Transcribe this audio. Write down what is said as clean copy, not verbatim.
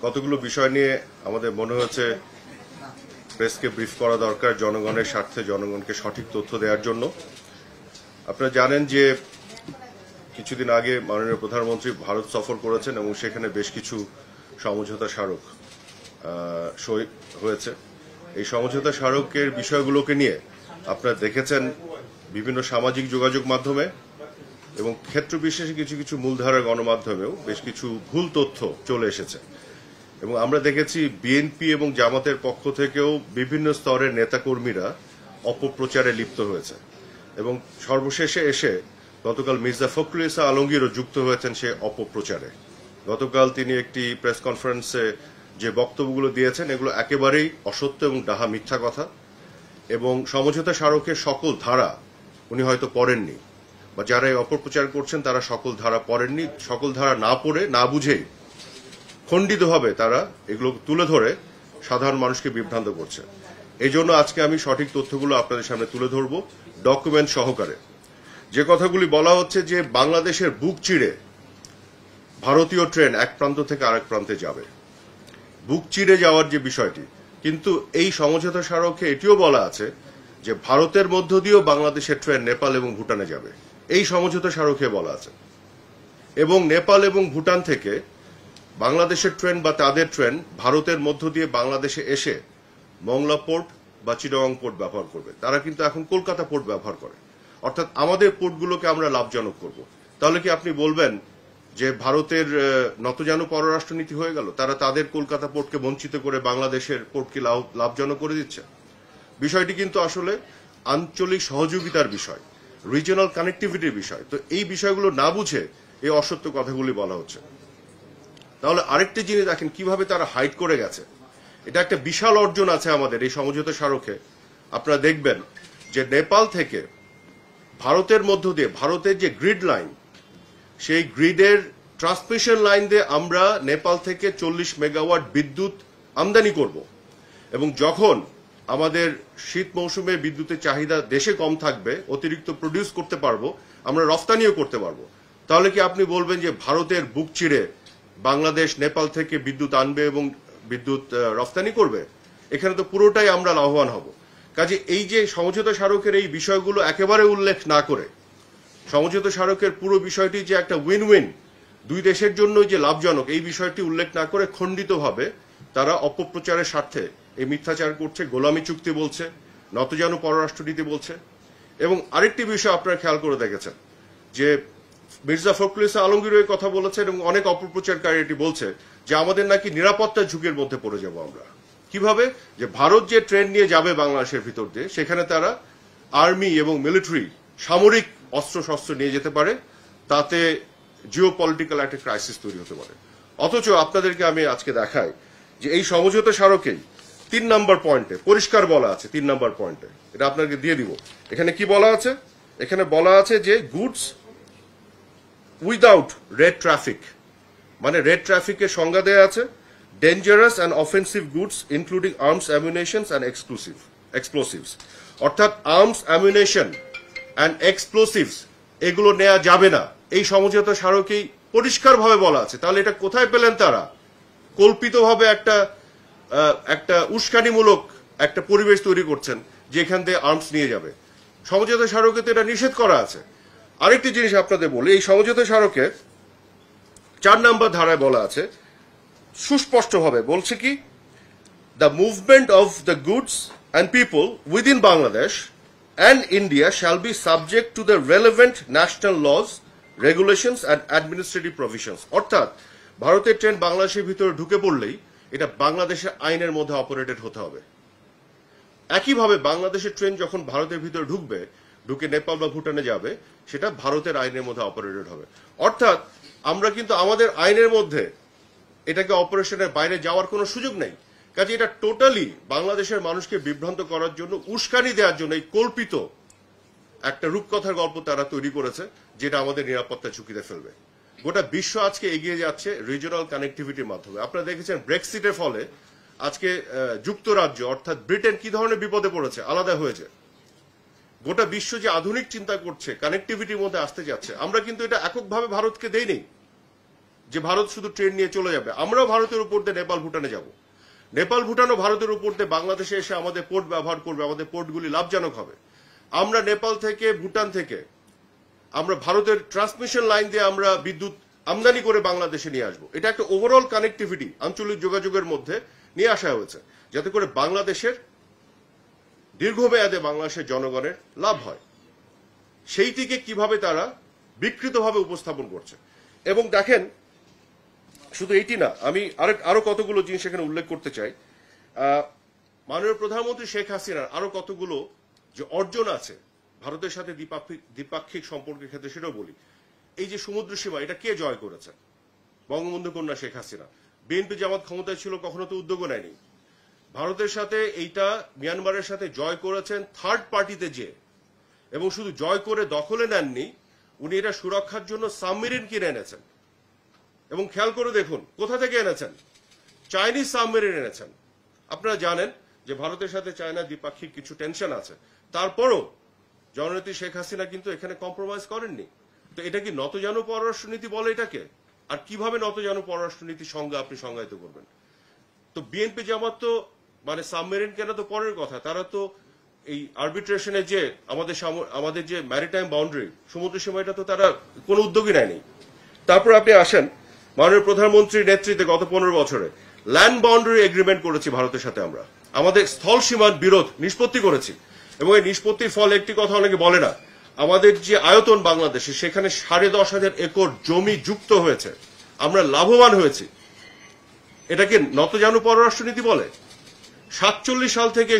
কতগুলো বিষয় নিয়ে আমাদের মনে হচ্ছে প্রেসকে ব্রিফ করা দরকার জনগণের স্বার্থে, জনগণকে সঠিক তথ্য দেওয়ার জন্য। আপনারা জানেন যে কিছুদিন আগে মাননীয় প্রধানমন্ত্রী ভারত সফর করেছেন এবং সেখানে বেশ কিছু সমঝোতা স্মারক সই হয়েছে। এই সমঝোতা স্মারকের বিষয়গুলোকে নিয়ে আপনারা দেখেছেন বিভিন্ন সামাজিক যোগাযোগ মাধ্যমে এবং ক্ষেত্র বিশেষে কিছু কিছু মূলধারার গণমাধ্যমেও বেশ কিছু ভুল তথ্য চলে এসেছে এবং আমরা দেখেছি বিএনপি এবং জামাতের পক্ষ থেকেও বিভিন্ন স্তরের নেতাকর্মীরা অপপ্রচারে লিপ্ত হয়েছে এবং সর্বশেষে এসে গতকাল মির্জা ফখরুল ইসলাম আলমগীরও যুক্ত হয়েছেন সে অপপ্রচারে। গতকাল তিনি একটি প্রেস কনফারেন্সে যে বক্তব্যগুলো দিয়েছেন এগুলো একেবারেই অসত্য এবং ডাহা মিথ্যা কথা এবং সমঝোতা স্মারকের সকল ধারা উনি হয়তো পড়েননি বা যারা এই অপপ্রচার করছেন তারা সকল ধারা পড়েননি। সকল ধারা না পড়ে না বুঝেই খণ্ডিতভাবে তারা এগুলো তুলে ধরে সাধারণ মানুষকে বিভ্রান্ত করছে। এই জন্য আজকে আমি সঠিক তথ্যগুলো আপনাদের সামনে তুলে ধরব ডকুমেন্ট সহকারে। যে কথাগুলি বলা হচ্ছে যে বাংলাদেশের বুক চিরে ভারতীয় ট্রেন এক প্রান্ত থেকে আরেক প্রান্তে যাবে, বুক চিরে যাওয়ার যে বিষয়টি, কিন্তু এই সমঝোতা স্মারকে এটিও বলা আছে যে ভারতের মধ্য দিয়েও বাংলাদেশের ট্রেন নেপাল এবং ভুটানে যাবে, এই সমঝোতা স্মারকে বলা আছে। এবং নেপাল এবং ভুটান থেকে বাংলাদেশের ট্রেন বা তাদের ট্রেন ভারতের মধ্য দিয়ে বাংলাদেশে এসে মংলা পোর্ট বা চিটাগং পোর্ট ব্যবহার করবে। তারা কিন্তু এখন কলকাতা পোর্ট ব্যবহার করে, অর্থাৎ আমাদের পোর্টগুলোকে আমরা লাভজনক করব। তাহলে কি আপনি বলবেন যে ভারতের নতজানু পররাষ্ট্রনীতি হয়ে গেল? তারা তাদের কলকাতা পোর্টকে বঞ্চিত করে বাংলাদেশের পোর্টকে লাভজনক করে দিচ্ছে। বিষয়টি কিন্তু আসলে আঞ্চলিক সহযোগিতার বিষয়, রিজিওনাল কানেক্টিভিটির বিষয়। তো এই বিষয়গুলো না বুঝে এই অসত্য কথাগুলি বলা হচ্ছে। তাহলে আরেকটি জিনিস দেখেন কিভাবে তারা হাইড করে গেছে। এটা একটা বিশাল অর্জন আছে আমাদের এই সমঝোতা স্মারকে। আপনারা দেখবেন যে নেপাল থেকে ভারতের মধ্য দিয়ে ভারতের যে গ্রিড লাইন, সেই গ্রিডের ট্রান্সমিশন লাইন দিয়ে আমরা নেপাল থেকে 40 মেগাওয়াট বিদ্যুৎ আমদানি করব এবং যখন আমাদের শীত মৌসুমে বিদ্যুতের চাহিদা দেশে কম থাকবে, অতিরিক্ত প্রডিউস করতে পারবো, আমরা রফতানিও করতে পারবো। তাহলে কি আপনি বলবেন যে ভারতের বুক চিরে বাংলাদেশ নেপাল থেকে বিদ্যুৎ আনবে এবং বিদ্যুৎ রফতানি করবে? এখানে তো পুরোটাই আমরা লাভবান হব। কাজে এই যে সমঝোতা স্মারকের এই বিষয়গুলো একেবারে উল্লেখ না করে, সমঝোতা স্মারকের পুরো বিষয়টি যে একটা উইন উইন, দুই দেশের জন্য যে লাভজনক, এই বিষয়টি উল্লেখ না করে খণ্ডিতভাবে তারা অপপ্রচারের স্বার্থে এই মিথ্যাচার করছে, গোলামী চুক্তি বলছে, নতজানু পররাষ্ট্রনীতি বলছে। এবং আরেকটি বিষয় আপনারা খেয়াল করে দেখেছেন যে মির্জা ফখরুল ইসলাম আলমগীর কথা বলেছেন এবং অনেক অপপ্রচারকারী এটি বলছে যে আমাদের নাকি নিরাপত্তার ঝুঁকির মধ্যে পড়ে যাব আমরা। কিভাবে? যে ভারত যে ট্রেন নিয়ে যাবে বাংলাদেশের ভিতর দিয়ে, সেখানে তারা আর্মি এবং মিলিটারি সামরিক অস্ত্র শস্ত্র নিয়ে যেতে পারে, তাতে জিও পলিটিক্যাল একটা ক্রাইসিস তৈরি হতে পারে। অথচ আপনাদেরকে আমি আজকে দেখাই যে এই সমঝোতা স্মারকেই 3 নম্বর পয়েন্টে পরিষ্কার বলা আছে, 3 নম্বর পয়েন্টে, এটা আপনাকে দিয়ে দিব। এখানে কি বলা আছে? এখানে বলা আছে যে গুডস উইদাউট রেড ট্রাফিক, মানে রেড ট্রাফিকের সংজ্ঞা দেয়া আছে, dangerous and offensive goods including arms, ammunitions and explosives. অর্থাৎ আর্মস, অ্যামিউনেশন অ্যান্ড এক্সপ্লোসিভস এগুলো নেওয়া যাবে না, এই সমঝোতা স্মারকেই পরিষ্কারভাবে বলা আছে। তাহলে এটা কোথায় পেলেন তারা? কল্পিতভাবে একটা উস্কানিমূলক একটা পরিবেশ তৈরি করছেন যে এখান থেকে আর্মস নিয়ে যাবে। সমঝোতা স্মারকে তো এটা নিষেধ করা আছে। আরেকটি জিনিস আপনাদের বলি, এই সমঝোতা স্মারকে 4 নম্বর ধারায় বলা আছে, সুস্পষ্টভাবে বলছে কি, the movement of the goods and people within Bangladesh and India shall be subject to the relevant national laws, regulations and administrative provisions. অর্থাৎ ভারতের ট্রেন বাংলাদেশের ভিতরে ঢুকে পড়লেই এটা বাংলাদেশের আইনের মধ্যে অপারেটেড হতে হবে। একইভাবে বাংলাদেশের ট্রেন যখন ভারতের ভিতরে ঢুকে নেপাল বা ভুটানে যাবে, সেটা ভারতের আইনের মধ্যে অপারেটেড হবে। অর্থাৎ আমরা কিন্তু আমাদের আইনের মধ্যে এটাকে অপারেশনের বাইরে যাওয়ার কোনো সুযোগ নেই। কাজে এটা টোটালি বাংলাদেশের মানুষকে বিভ্রান্ত করার জন্য, উস্কানি দেওয়ার জন্য এই কল্পিত একটা রূপকথার গল্প তারা তৈরি করেছে, যেটা আমাদের নিরাপত্তা ঝুঁকিতে ফেলবে। গোটা বিশ্ব আজকে এগিয়ে যাচ্ছে রিজিওনাল কানেক্টিভিটির মাধ্যমে। আপনারা দেখেছেন ব্রেক্সিটের ফলে আজকে যুক্তরাজ্য অর্থাৎ ব্রিটেন কি ধরনের বিপদে পড়েছে, আলাদা হয়েছে। গোটা বিশ্ব যে আধুনিক চিন্তা করছে, কানেক্টিভিটির মধ্যে আসতে যাচ্ছে, আমরা কিন্তু এটা এককভাবে ভারতকে দেইনি। যে ভারত শুধু ট্রেন নিয়ে চলে যাবে। আমরাও ভারতের উপর দিয়ে নেপাল ভুটানে যাব, নেপাল ভুটানও ভারতের উপর দিয়ে বাংলাদেশে এসে আমাদের পোর্ট ব্যবহার করবে, আমাদের পোর্টগুলি লাভজনক হবে। আমরা নেপাল থেকে ভুটান থেকে আমরা ভারতের ট্রান্সমিশন লাইন দিয়ে আমরা বিদ্যুৎ আমদানি করে বাংলাদেশে নিয়ে আসবো। এটা একটা ওভারঅল কানেক্টিভিটি আঞ্চলিক যোগাযোগের মধ্যে নিয়ে আসা হয়েছে, যাতে করে বাংলাদেশের দীর্ঘমেয়াদে বাংলাদেশের জনগণের লাভ হয়। সেইটিকে কিভাবে তারা বিকৃতভাবে উপস্থাপন করছে। এবং দেখেন, শুধু এইটি না, আমি আরো কতগুলো জিনিস এখানে উল্লেখ করতে চাই। মাননীয় প্রধানমন্ত্রী শেখ হাসিনার আরো কতগুলো যে অর্জন আছে ভারতের সাথে দ্বিপাক্ষিক সম্পর্কের ক্ষেত্রে, সেটাও বলি। এই যে সমুদ্র সীমা, এটা কে জয় করেছে? বঙ্গবন্ধু কন্যা শেখ হাসিনা। বিএনপি জামাত ক্ষমতায় ছিল, কখনো তো উদ্যোগও নেয়নি। ভারতের সাথে এইটা মিয়ানমারের সাথে জয় করেছেন থার্ড পার্টিতে যে, এবং শুধু জয় করে দখলে নেননি, উনি এটা সুরক্ষার জন্য সাবমেরিন কিনে এনেছেন। এবং খেয়াল করে দেখুন কোথা থেকে এনেছেন, চাইনিজ সাবমেরিন এনেছেন। আপনারা জানেন যে ভারতের সাথে চায়না দ্বিপাক্ষিক কিছু টেনশন আছে, তারপরও জননেত্রী শেখ হাসিনা কিন্তু এখানে কম্প্রোমাইজ করেননি। তো এটা কি নতজানু পররাষ্ট্রনীতি বলে এটাকে? আর কিভাবে নতজানু পররাষ্ট্রনীতির সংজ্ঞা আপনি সংজ্ঞায়িত করবেন? তো বিএনপি জামাত তো মানে সাবমেরিন কেনা তো পরের কথা, তারা তো এই আরবিট্রেশনে যে আমাদের যে ম্যারিটাইম বাউন্ডারি, সমুদ্র সীমাটা তো তারা কোনো উদ্যোগই নেয়নি। তারপর আপনি আসেন, মাননীয় প্রধানমন্ত্রীর নেতৃত্বে গত 15 বছরে ল্যান্ড বাউন্ডারি এগ্রিমেন্ট করেছি ভারতের সাথে। আমরা আমাদের স্থল সীমার বিরোধ নিষ্পত্তি করেছি, এবং এই নিষ্পত্তির ফলে একটি কথা অনেকে বলে না, আমাদের যে আয়তন বাংলাদেশে, সেখানে 10,500 একর জমি যুক্ত হয়েছে, আমরা লাভবান হয়েছি। এটাকে নতজানু পররাষ্ট্রনীতি বলে? 47 সাল থেকে